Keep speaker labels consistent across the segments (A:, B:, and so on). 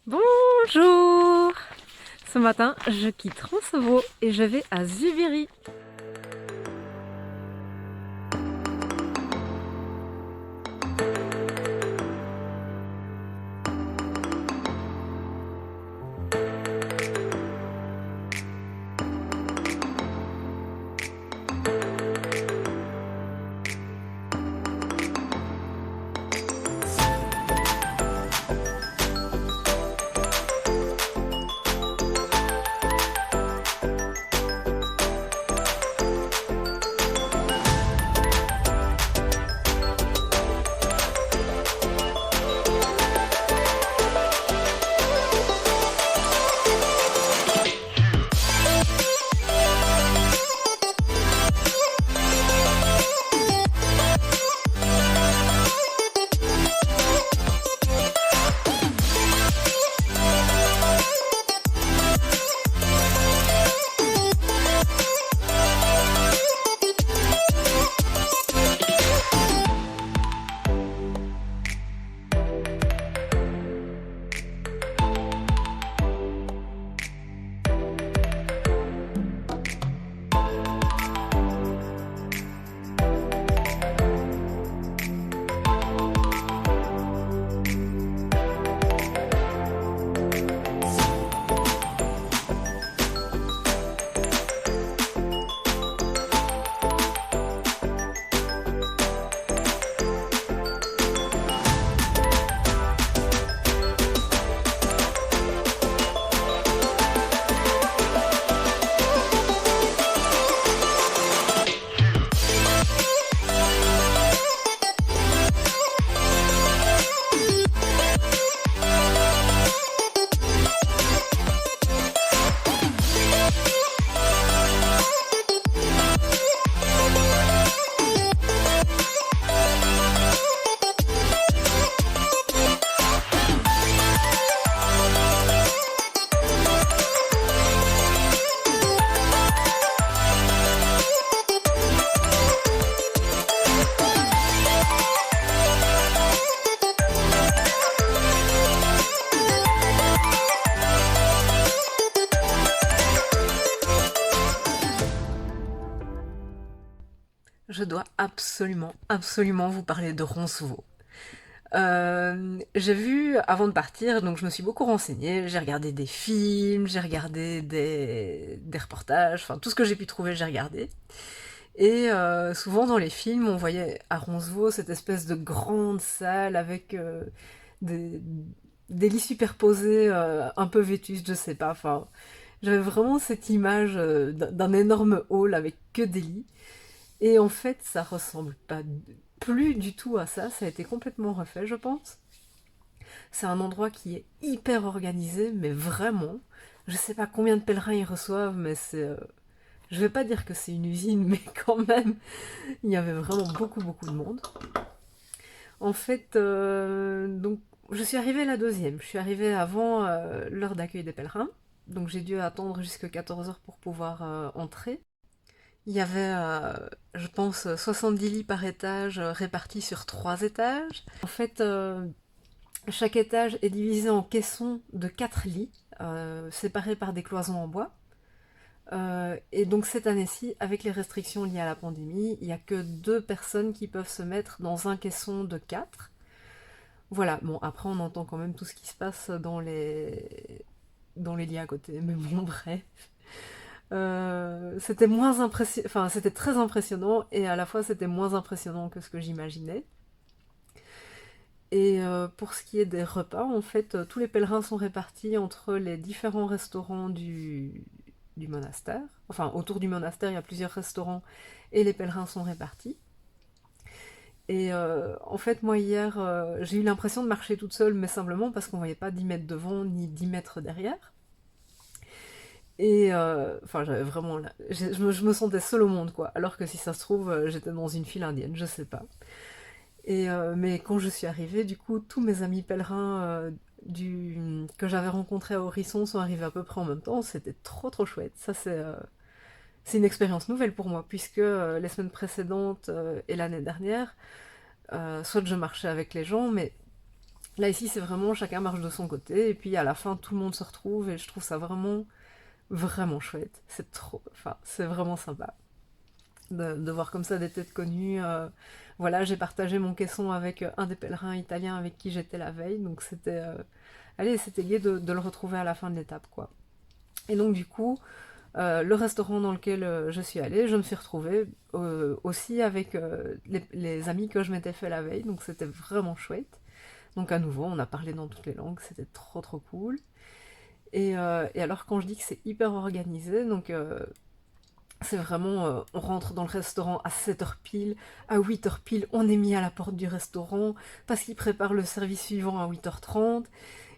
A: Bonjour! Ce matin, je quitte Roncevaux et je vais à Zubiri. Je dois absolument vous parler de Roncevaux. J'ai vu, avant de partir, donc je me suis beaucoup renseignée, j'ai regardé des films, j'ai regardé des reportages, enfin tout ce que j'ai pu trouver, j'ai regardé. Et souvent dans les films, on voyait à Roncevaux cette espèce de grande salle avec des, des lits superposés, un peu vétustes, je sais pas. Enfin, j'avais vraiment cette image d'un énorme hall avec que des lits. Et en fait, ça ressemble pas plus du tout à ça. Ça a été complètement refait, je pense. C'est un endroit qui est hyper organisé, mais vraiment. Je sais pas combien de pèlerins ils reçoivent, mais c'est. Je vais pas dire que c'est une usine, mais quand même, il y avait vraiment beaucoup de monde. En fait, donc, je suis arrivée la deuxième. Je suis arrivée avant l'heure d'accueil des pèlerins. Donc j'ai dû attendre jusqu'à 14 heures pour pouvoir entrer. Il y avait, je pense, 70 lits par étage répartis sur 3 étages. En fait, chaque étage est divisé en caissons de 4 lits, séparés par des cloisons en bois. Et donc cette année-ci, avec les restrictions liées à la pandémie, il n'y a que 2 personnes qui peuvent se mettre dans un caisson de 4. Voilà, bon, après on entend quand même tout ce qui se passe dans les lits à côté, mais bon, bref. C'était moins impressionnant, enfin c'était très impressionnant et à la fois c'était moins impressionnant que ce que j'imaginais. Et pour ce qui est des repas, en fait, tous les pèlerins sont répartis entre les différents restaurants du monastère. Enfin, autour du monastère, il y a plusieurs restaurants et les pèlerins sont répartis. Et en fait, moi hier, j'ai eu l'impression de marcher toute seule, mais simplement parce qu'on voyait pas 10 mètres devant ni 10 mètres derrière. Et enfin, j'avais vraiment. Je me sentais seule au monde, quoi. Alors que si ça se trouve, j'étais dans une file indienne, je sais pas. Et, mais quand je suis arrivée, du coup, tous mes amis pèlerins que j'avais rencontrés à Horizon sont arrivés à peu près en même temps. C'était trop chouette. Ça, c'est une expérience nouvelle pour moi, puisque les semaines précédentes et l'année dernière, soit je marchais avec les gens, mais Là, ici, c'est vraiment chacun marche de son côté, et puis à la fin, tout le monde se retrouve, et je trouve ça vraiment, vraiment chouette. C'est trop, enfin, c'est vraiment sympa de voir comme ça des têtes connues. Voilà, j'ai partagé mon caisson avec un des pèlerins italiens avec qui j'étais la veille, donc c'était, allez, c'était gai de le retrouver à la fin de l'étape, quoi. Et donc, du coup, le restaurant dans lequel je suis allée, je me suis retrouvée aussi avec les amis que je m'étais fait la veille, donc c'était vraiment chouette. Donc à nouveau, on a parlé dans toutes les langues, c'était trop trop cool. Et alors quand je dis que c'est hyper organisé, donc c'est vraiment, on rentre dans le restaurant à 7h pile, à 8h pile, on est mis à la porte du restaurant, parce qu'ils préparent le service suivant à 8h30,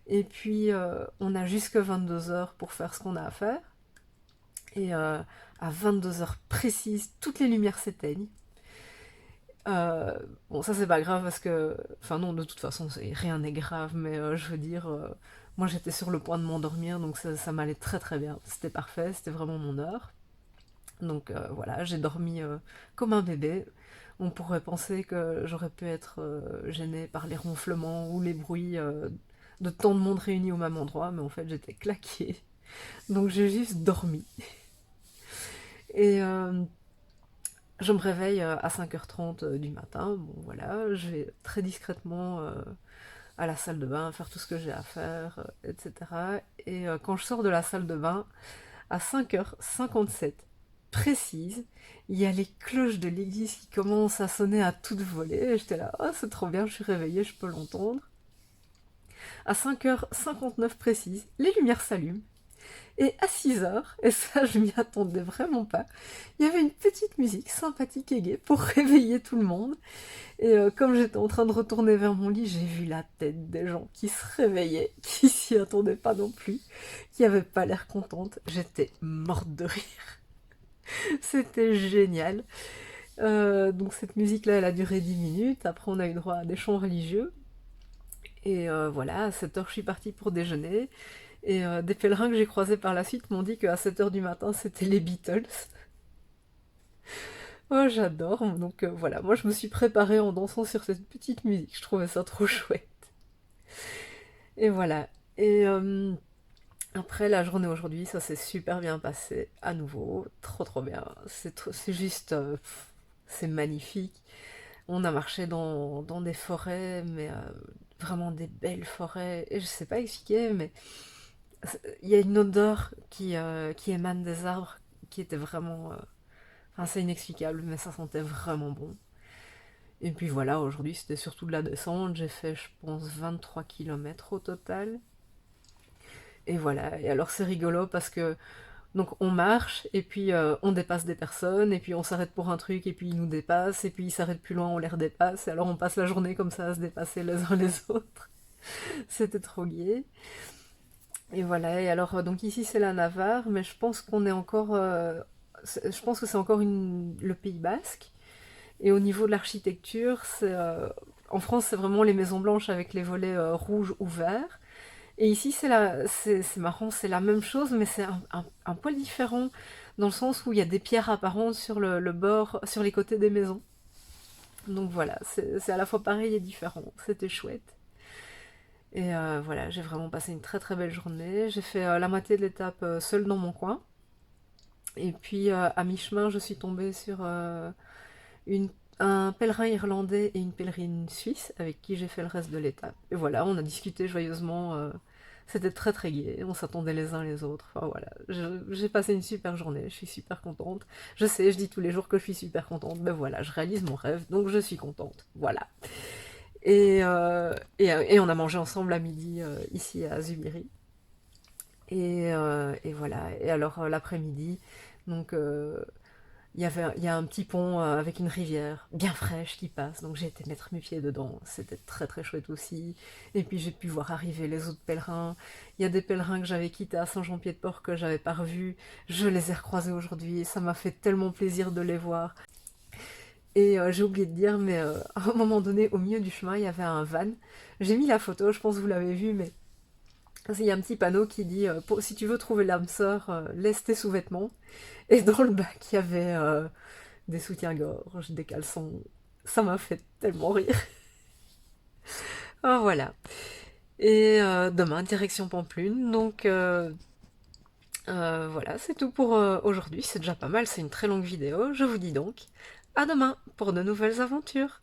A: et puis on a jusque 22h pour faire ce qu'on a à faire. Et à 22h précises, toutes les lumières s'éteignent. Bon, ça c'est pas grave parce que. Enfin, non, de toute façon, rien n'est grave, mais je veux dire, moi j'étais sur le point de m'endormir, donc ça m'allait très très bien. C'était parfait, c'était vraiment mon heure. Donc voilà, j'ai dormi comme un bébé. On pourrait penser que j'aurais pu être gênée par les ronflements ou les bruits de tant de monde réuni au même endroit, mais en fait j'étais claquée. Donc j'ai juste dormi. Et je me réveille à 5h30 du matin. Bon, voilà, je vais très discrètement à la salle de bain, faire tout ce que j'ai à faire, etc. Et quand je sors de la salle de bain, à 5h57 précise, il y a les cloches de l'église qui commencent à sonner à toute volée. Et j'étais là, oh, c'est trop bien, je suis réveillée, je peux l'entendre. À 5h59 précise, les lumières s'allument. Et à 6h, et ça je m'y attendais vraiment pas, il y avait une petite musique sympathique et gaie pour réveiller tout le monde. Et comme j'étais en train de retourner vers mon lit, j'ai vu la tête des gens qui se réveillaient, qui s'y attendaient pas non plus, qui avaient pas l'air contentes. J'étais morte de rire. C'était génial. Donc cette musique-là, elle a duré 10 minutes. Après, on a eu droit à des chants religieux. Et voilà, à 7h, je suis partie pour déjeuner. Et des pèlerins que j'ai croisés par la suite m'ont dit qu'à 7h du matin, c'était les Beatles. Oh, j'adore. Donc voilà, moi je me suis préparée en dansant sur cette petite musique. Je trouvais ça trop chouette. Et voilà. Et après la journée aujourd'hui, ça s'est super bien passé à nouveau. Trop trop bien. C'est juste. C'est magnifique. On a marché dans des forêts, mais vraiment des belles forêts. Et je sais pas expliquer, mais il y a une odeur qui émane des arbres qui était vraiment. Enfin, c'est inexplicable, mais ça sentait vraiment bon. Et puis voilà, aujourd'hui c'était surtout de la descente. J'ai fait, je pense, 23 km au total. Et voilà, et alors c'est rigolo parce que donc on marche et puis on dépasse des personnes et puis on s'arrête pour un truc et puis ils nous dépassent et puis ils s'arrêtent plus loin, on les redépasse et alors on passe la journée comme ça à se dépasser les uns les autres. C'était trop gai. Et voilà, et alors donc ici c'est la Navarre, mais je pense qu'on est encore... je pense que c'est encore le Pays Basque. Et au niveau de l'architecture, en France c'est vraiment les maisons blanches avec les volets rouges ou verts. Et ici, c'est marrant, c'est la même chose, mais c'est un poil différent, dans le sens où il y a des pierres apparentes sur le bord, sur les côtés des maisons. Donc voilà, c'est à la fois pareil et différent. C'était chouette. Et voilà, j'ai vraiment passé une très très belle journée. J'ai fait la moitié de l'étape seule dans mon coin. Et puis à mi-chemin, je suis tombée sur une, un pèlerin irlandais et une pèlerine suisse avec qui j'ai fait le reste de l'étape. Et voilà, on a discuté joyeusement. C'était très très gai, on s'attendait les uns les autres. Enfin voilà, j'ai passé une super journée, je suis super contente. Je sais, je dis tous les jours que je suis super contente, mais voilà, je réalise mon rêve, donc je suis contente. Voilà. Et on a mangé ensemble à midi ici à Zubiri. Et voilà. Et alors l'après-midi, donc il y a un petit pont avec une rivière bien fraîche qui passe, donc j'ai été mettre mes pieds dedans. C'était très très chouette aussi. Et puis j'ai pu voir arriver les autres pèlerins. Il y a des pèlerins que j'avais quittés à Saint-Jean-Pied-de-Port que j'avais pas revus. Je les ai recroisés aujourd'hui. Ça m'a fait tellement plaisir de les voir. Et j'ai oublié de dire, mais à un moment donné, au milieu du chemin, il y avait un van. J'ai mis la photo, je pense que vous l'avez vu, mais il y a un petit panneau qui dit si tu veux trouver l'âme sœur, laisse tes sous-vêtements. Et dans le bac, il y avait des soutiens-gorge, des caleçons. Ça m'a fait tellement rire. Voilà. Et demain, direction Pamplune. Donc voilà, c'est tout pour aujourd'hui. C'est déjà pas mal, c'est une très longue vidéo. Je vous dis donc à demain pour de nouvelles aventures.